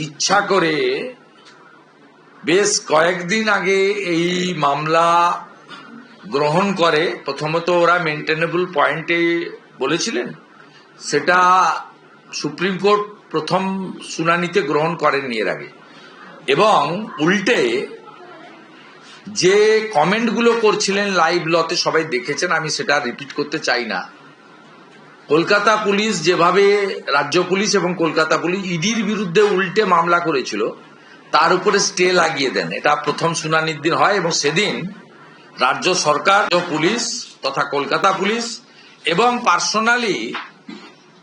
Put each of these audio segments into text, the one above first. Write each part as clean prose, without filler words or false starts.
ইচ্ছা করে বেশ কয়েকদিন আগে এই মামলা গ্রহণ করে। প্রথমত ওরা মেনটেনেবল পয়েন্টে বলেছিলেন, সেটা সুপ্রিম কোর্ট প্রথম শুনানিতে গ্রহণ করেননি এর আগে, এবং উল্টে যে কমেন্টগুলো করছিলেন লাইভ লতে সবাই দেখেছেন, আমি সেটা রিপিট করতে চাই না। কলকাতা পুলিশ যেভাবে রাজ্য পুলিশ এবং কলকাতা পুলিশ ইডির বিরুদ্ধে উল্টে মামলা করেছিল, তার উপরে স্টে লাগিয়ে দেন। এটা প্রথম শুনানির দিন হয় এবং সেদিন রাজ্য সরকার, পুলিশ তথা কলকাতা পুলিশ এবং পার্সোনালি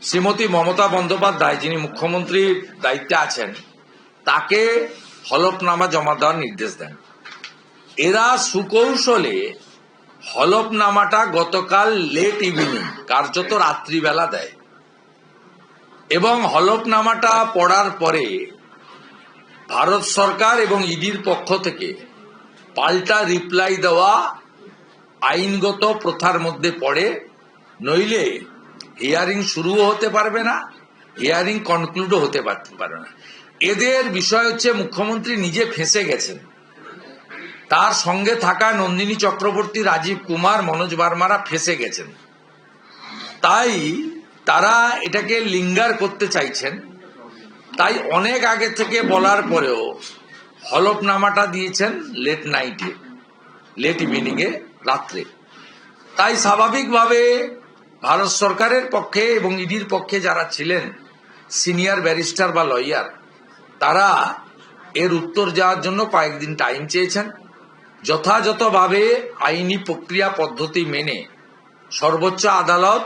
শ্রীমতী মমতা বন্দ্যোপাধ্যায়, যিনি মুখ্যমন্ত্রীর দায়িত্বে আছেন, তাকে হলফনামা জমা দেওয়ার নির্দেশ দেন। এরা সুকৌশলে হলফনামাটা গতকাল লেট ইভিনিং, কার্যত রাত্রিবেলা দেয়, এবং হলফনামাটা পড়ার পরে ভারত সরকার এবং ইডির পক্ষ থেকে পাল্টা রিপ্লাই দেওয়া আইনগত প্রথার মধ্যে পড়ে। নইলে হিয়ারিং শুরুও হতে পারবে না, হিয়ারিং কনক্লুডও হতে পারবে না। এদের বিষয় হচ্ছে মুখ্যমন্ত্রী নিজে ফেঁসে গেছেন, তার সঙ্গে থাকা নন্দিনী চক্রবর্তী, রাজীব কুমার, মনোজ বার্মারা ফেঁসে গেছেন। তাই তারা এটাকে লিঙ্গার করতে চাইছেন। তাই অনেক আগে থেকে বলার পরেও হলফনামাটা দিয়েছেন লেট নাইটে, লেট ইভিনিং এ, রাত্রে। তাই স্বাভাবিকভাবে ভারত সরকারের পক্ষে এবং ইডির পক্ষে যারা ছিলেন সিনিয়র ব্যারিস্টার বা লয়ার, তারা এর উত্তর দেওয়ার জন্য কয়েকদিন টাইম চেয়েছেন। যথাযথভাবে আইনি প্রক্রিয়া পদ্ধতি মেনে সর্বোচ্চ আদালত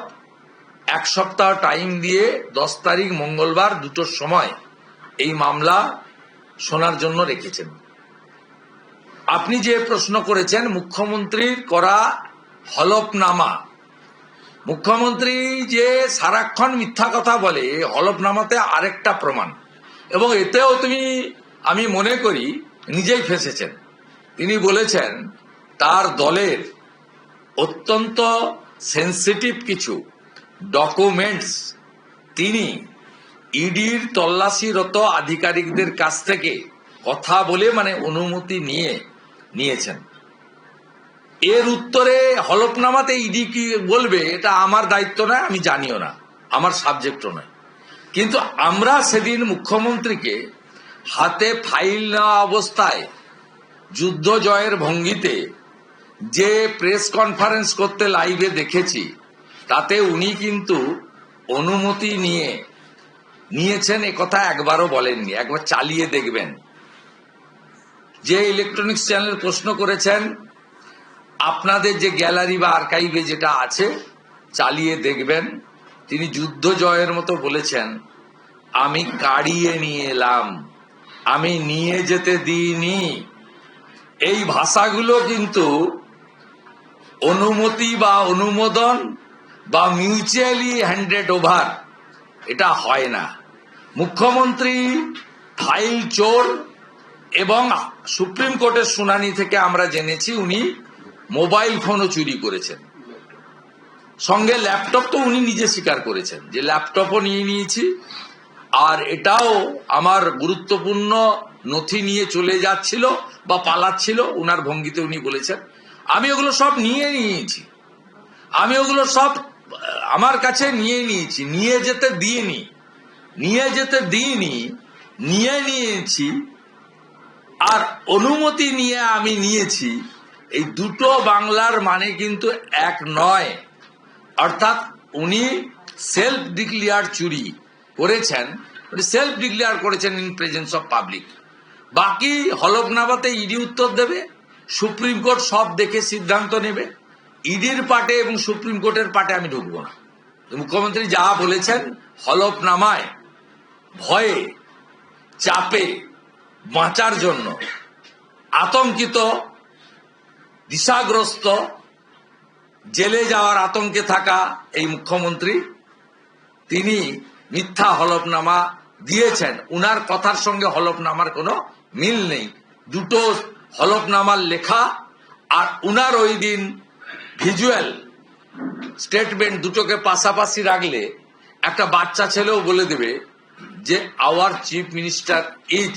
1 সপ্তাহ টাইম দিয়ে 10 তারিখ মঙ্গলবার 2টোর সময় এই মামলা শোনার জন্য রেখেছেন। আপনি যে প্রশ্ন করেছেন মুখ্যমন্ত্রীর করা হলফনামা, মুখ্যমন্ত্রী যে সারাক্ষণ মিথ্যা কথা বলে, হলফনামাতে আরেকটা প্রমাণ, এবং এতেও আমি মনে করি নিজেই ফেঁসেছেন। তিনি বলেছেন তার দলের অত্যন্ত সেন্সিটিভ কিছু ডকুমেন্টস তিনি ইডির তল্লাশিরত আধিকারিকদের কাছ থেকে কথা বলে, মানে অনুমতি নিয়েছেন। এর উত্তরে হলফনামাতে ইডি কি বলবে এটা আমার দায়িত্ব নয়, আমি জানিও না, আমার সাবজেক্টও নয়। কিন্তু আমরা সেদিন মুখ্যমন্ত্রীকে হাতে ফাইল নেওয়া অবস্থায় যুদ্ধ জয়ের ভঙ্গিতে যে প্রেস কনফারেন্স করতে লাইভে দেখেছি, তাতে উনি কিন্তু অনুমতি নিয়েছেন এ কথা একবারও বলেননি। একবার চালিয়ে দেখবেন। যে ইলেকট্রনিক্স চ্যানেল প্রশ্ন করেছেন, আপনাদের যে গ্যালারি বা আর্কাইভে যেটা আছে চালিয়ে দেখবেন, তিনি যুদ্ধ জয়ের মতো বলেছেন, আমি কাড়িয়ে নিয়ে এলাম, আমি নিয়ে যেতে দিইনি। এই ভাষাগুলো কিন্তু অনুমতি বা অনুমোদন বা মিউচুয়ালি হ্যান্ডেড ওভার, এটা হয় না। মুখ্যমন্ত্রী ফাইল চোর, এবং সুপ্রিম কোর্টের শুনানি থেকে আমরা জেনেছি উনি মোবাইল ফোনও চুরি করেছেন। সঙ্গে ল্যাপটপ তো উনি নিজে স্বীকার করেছেন যে ল্যাপটপও নিয়ে নিয়েছি, আর এটাও আমার গুরুত্বপূর্ণ নথি নিয়ে চলে যাচ্ছিল বা পালাচ্ছিল, উনার ভঙ্গিতে উনি বলেছেন। আমি ওগুলো সব নিয়ে নিয়েছি, আমি ওগুলো সব আমার কাছে নিয়ে নিয়েছি, নিয়ে যেতে দিইনি, নিয়ে নিয়েছি, আর অনুমতি নিয়ে আমি নিয়েছি। এই দুটো বাংলার মানে কিন্তু এক নয়। অর্থাৎ উনি সেলফ ডিক্লেয়ার চুরি করেছেন, সেলফ ডিক্লেয়ার করেছেন ইন প্রেজেন্স অফ পাবলিক। বাকি হলফনামাতে ইডি উত্তর দেবে, সুপ্রিম কোর্ট সব দেখে সিদ্ধান্ত নেবে। ইডির পাটে এবং সুপ্রিম কোর্টের পাটে আমি ঢুকবো না। মুখ্যমন্ত্রী যা বলেছেন হলফনামায়, ভয়ে চাপে বাঁচার জন্য আতঙ্কিত, দিশাগ্রস্ত, জেলে যাওয়ার আতঙ্কে থাকা এই মুখ্যমন্ত্রী, তিনি মিথ্যা হলফনামা দিয়েছেন। উনার কথার সঙ্গে হলফনামার কোনো মিল নেই। দুটো হলফনামার লেখা আর উনার ওই দিন ভিজুয়াল স্টেটমেন্ট, দুটোকে পাশাপাশি রাখলে একটা বাচ্চা ছেলেও বলে দেবে যে hour chief minister is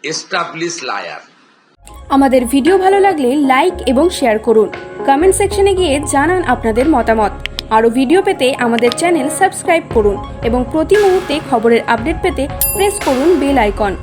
establish liar. আমাদের ভিডিও ভালো লাগলে লাইক এবং শেয়ার করুন। কমেন্ট সেকশনে গিয়ে জানান আপনাদের মতামত। আরও ভিডিও পেতে আমাদের চ্যানেল সাবস্ক্রাইব করুন এবং প্রতি মুহূর্তে খবরের আপডেট পেতে প্রেস করুন বেল আইকন।